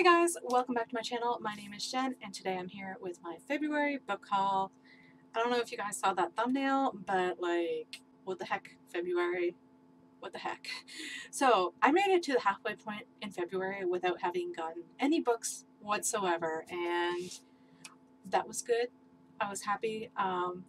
Hey guys, welcome back to my channel. My name is Jen and today I'm here with my February book haul. I don't know if you guys saw that thumbnail, but like, what the heck, February? What the heck? So I made it to the halfway point in February without having gotten any books whatsoever, and that was good. I was happy. And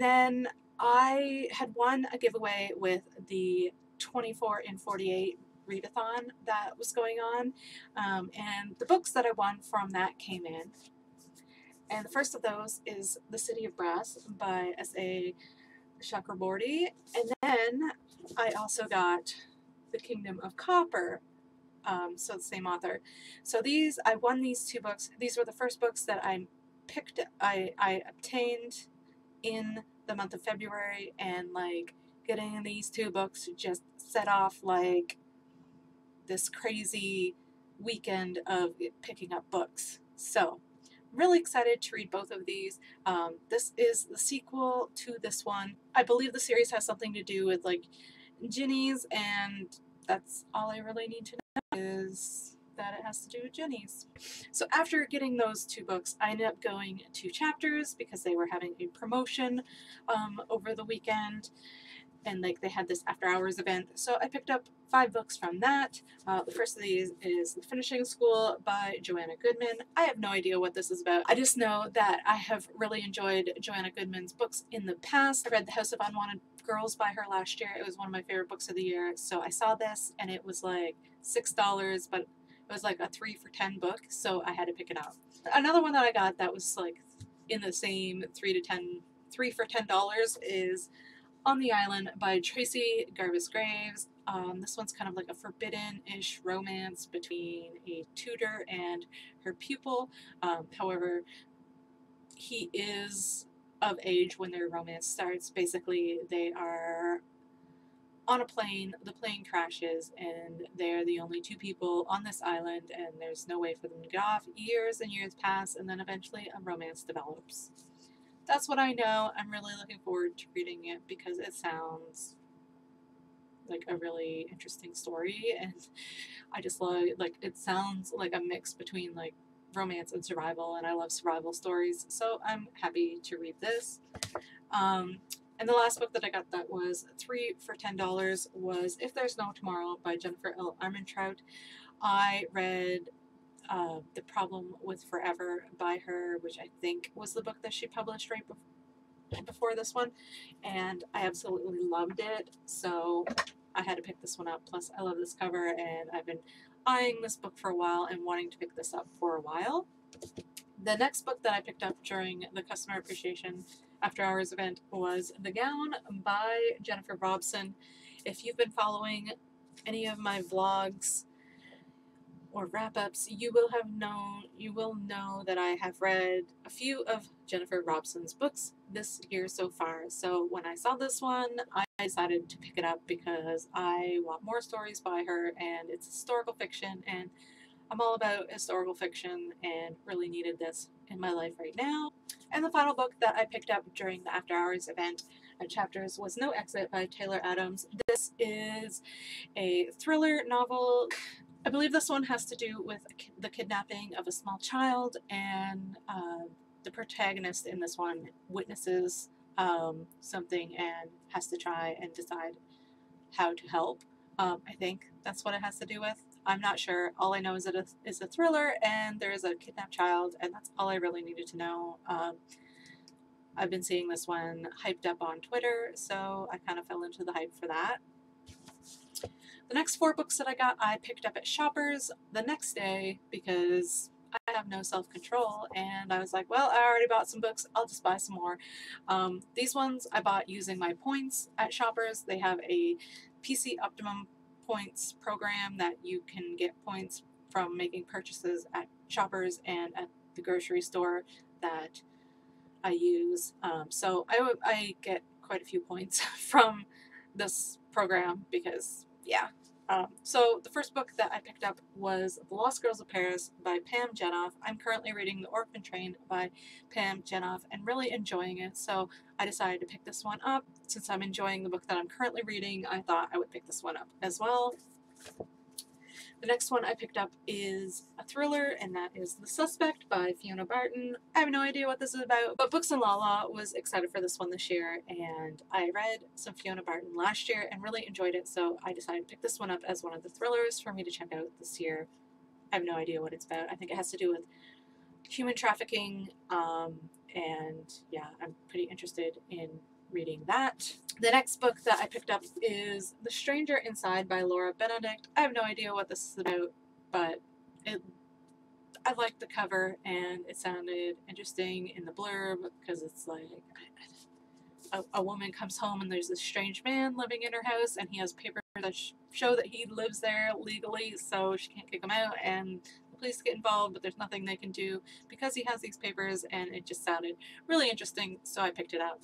then I had won a giveaway with the 24 in 48 readathon that was going on, and the books that I won from that came in. And the first of those is The City of Brass by S.A. Chakraborty, and then I also got The Kingdom of Copper, so the same author. So I won these two books. These were the first books that I obtained in the month of February, and like getting these two books just set off like this crazy weekend of picking up books. So really excited to read both of these. This is the sequel to this one. I believe the series has something to do with like Ginnies, and that's all I really need to know is that it has to do with Jenny's. So after getting those two books, I ended up going to Chapters because they were having a promotion over the weekend, and like they had this after hours event. So I picked up 5 books from that. The first of these is The Finishing School by Joanna Goodman. I have no idea what this is about. I just know that I have really enjoyed Joanna Goodman's books in the past. I read The House of Unwanted Girls by her last year. It was one of my favorite books of the year. So I saw this and it was like $6, but it was like a 3 for $10 book, so I had to pick it up. Another one that I got that was like in the same 3 for $10 is On the Island by Tracy Garvis Graves. This one's kind of like a forbidden-ish romance between a tutor and her pupil. However, he is of age when their romance starts. Basically, they are on a plane, the plane crashes, and they're the only 2 people on this island, and there's no way for them to get off. Years and years pass, and then eventually a romance develops. That's what I know. I'm really looking forward to reading it because it sounds like a really interesting story, and I just love, like, it sounds like a mix between like romance and survival, and I love survival stories, so I'm happy to read this. And the last book that I got that was 3 for $10 was If There's No Tomorrow by Jennifer L. Armentrout. I read The Problem with Forever by her, which I think was the book that she published right before this one, and I absolutely loved it, so I had to pick this one up. Plus I love this cover, and I've been eyeing this book for a while and wanting to pick this up for a while. The next book that I picked up during the Customer Appreciation After Hours event was The Gown by Jennifer Robson. If you've been following any of my vlogs or wrap-ups, you will know that I have read a few of Jennifer Robson's books this year so far. So when I saw this one, I decided to pick it up because I want more stories by her, and it's historical fiction, and I'm all about historical fiction and really needed this in my life right now. And the final book that I picked up during the After Hours event at Chapters was No Exit by Taylor Adams. This is a thriller novel. I believe this one has to do with the kidnapping of a small child, and the protagonist in this one witnesses something and has to try and decide how to help. I think that's what it has to do with. I'm not sure. All I know is that it's a thriller and there is a kidnapped child, and that's all I really needed to know. I've been seeing this one hyped up on Twitter, so I kind of fell into the hype for that. The next 4 books that I got, I picked up at Shoppers the next day because I have no self-control, and I was like, well, I already bought some books, I'll just buy some more. These ones I bought using my points at Shoppers. They have a PC Optimum points program that you can get points from making purchases at Shoppers and at the grocery store that I use. So I get quite a few points from this program because, yeah. So the first book that I picked up was The Lost Girls of Paris by Pam Jenoff. I'm currently reading The Orphan Train by Pam Jenoff and really enjoying it, so I decided to pick this one up. Since I'm enjoying the book that I'm currently reading, I thought I would pick this one up as well. The next one I picked up is a thriller, and that is The Suspect by Fiona Barton. I have no idea what this is about, but Books and Lala was excited for this one this year, and I read some Fiona Barton last year and really enjoyed it, so I decided to pick this one up as one of the thrillers for me to check out this year. I have no idea what it's about. I think it has to do with human trafficking, and yeah, I'm pretty interested in reading that. The next book that I picked up is The Stranger Inside by Laura Benedict. I have no idea what this is about, but I liked the cover and it sounded interesting in the blurb because it's like a woman comes home and there's this strange man living in her house and he has papers that show that he lives there legally, so she can't kick him out, and the police get involved, but there's nothing they can do because he has these papers, and it just sounded really interesting, so I picked it up.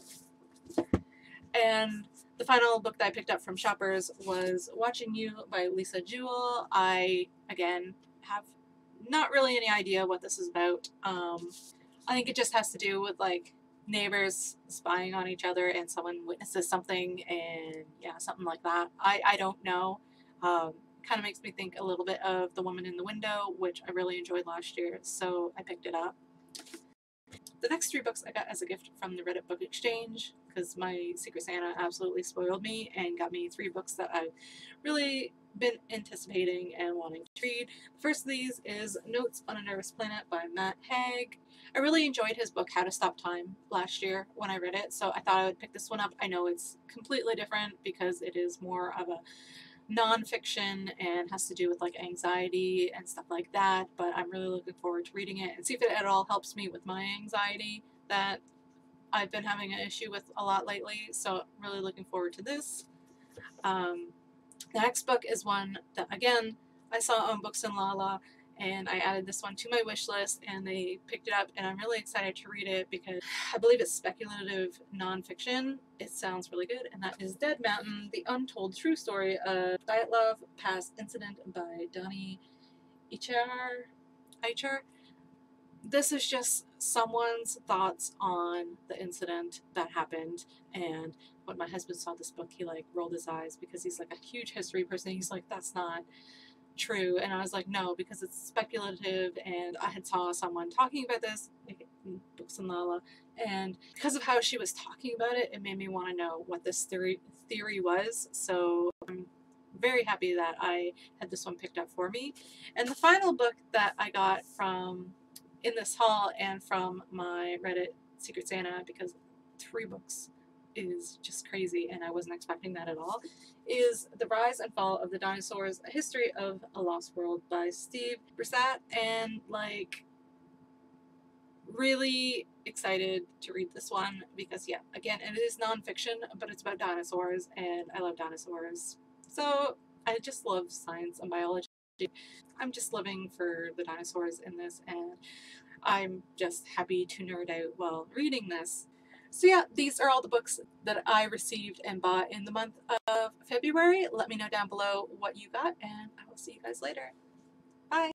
And the final book that I picked up from Shoppers was Watching You by Lisa Jewell. I, again, have not really any idea what this is about. I think it just has to do with, like, neighbors spying on each other and someone witnesses something, and yeah, something like that. I don't know. Kind of makes me think a little bit of The Woman in the Window, which I really enjoyed last year, so I picked it up. The next 3 books I got as a gift from the Reddit Book Exchange, because my Secret Santa absolutely spoiled me and got me 3 books that I've really been anticipating and wanting to read. The first of these is Notes on a Nervous Planet by Matt Haig. I really enjoyed his book How to Stop Time last year when I read it, so I thought I would pick this one up. I know it's completely different because it is more of a nonfiction and has to do with like anxiety and stuff like that, but I'm really looking forward to reading it and see if it at all helps me with my anxiety that I've been having an issue with a lot lately, so I'm really looking forward to this. The next book is one that, again, I saw on Books and Lala, and I added this one to my wish list, and they picked it up, and I'm really excited to read it because I believe it's speculative nonfiction. It sounds really good, and that is Dead Mountain, The Untold True Story of Dyatlov Past Incident by Donnie Eicher. This is just someone's thoughts on the incident that happened, and when my husband saw this book, he like rolled his eyes because he's like a huge history person. He's like, that's not true, and I was like, no, because it's speculative, and I had saw someone talking about this in Books and Lala, and because of how she was talking about it, it made me want to know what this theory was, so I'm very happy that I had this one picked up for me. And the final book that I got from in this haul and from my Reddit Secret Santa, because 3 books is just crazy and I wasn't expecting that at all, is The Rise and Fall of the Dinosaurs, A History of a Lost World by Steve Brissett, and like really excited to read this one because yeah, again, it is nonfiction, but it's about dinosaurs and I love dinosaurs. So I just love science and biology. I'm just living for the dinosaurs in this, and I'm just happy to nerd out while reading this. So yeah, these are all the books that I received and bought in the month of February. Let me know down below what you got, and I will see you guys later. Bye!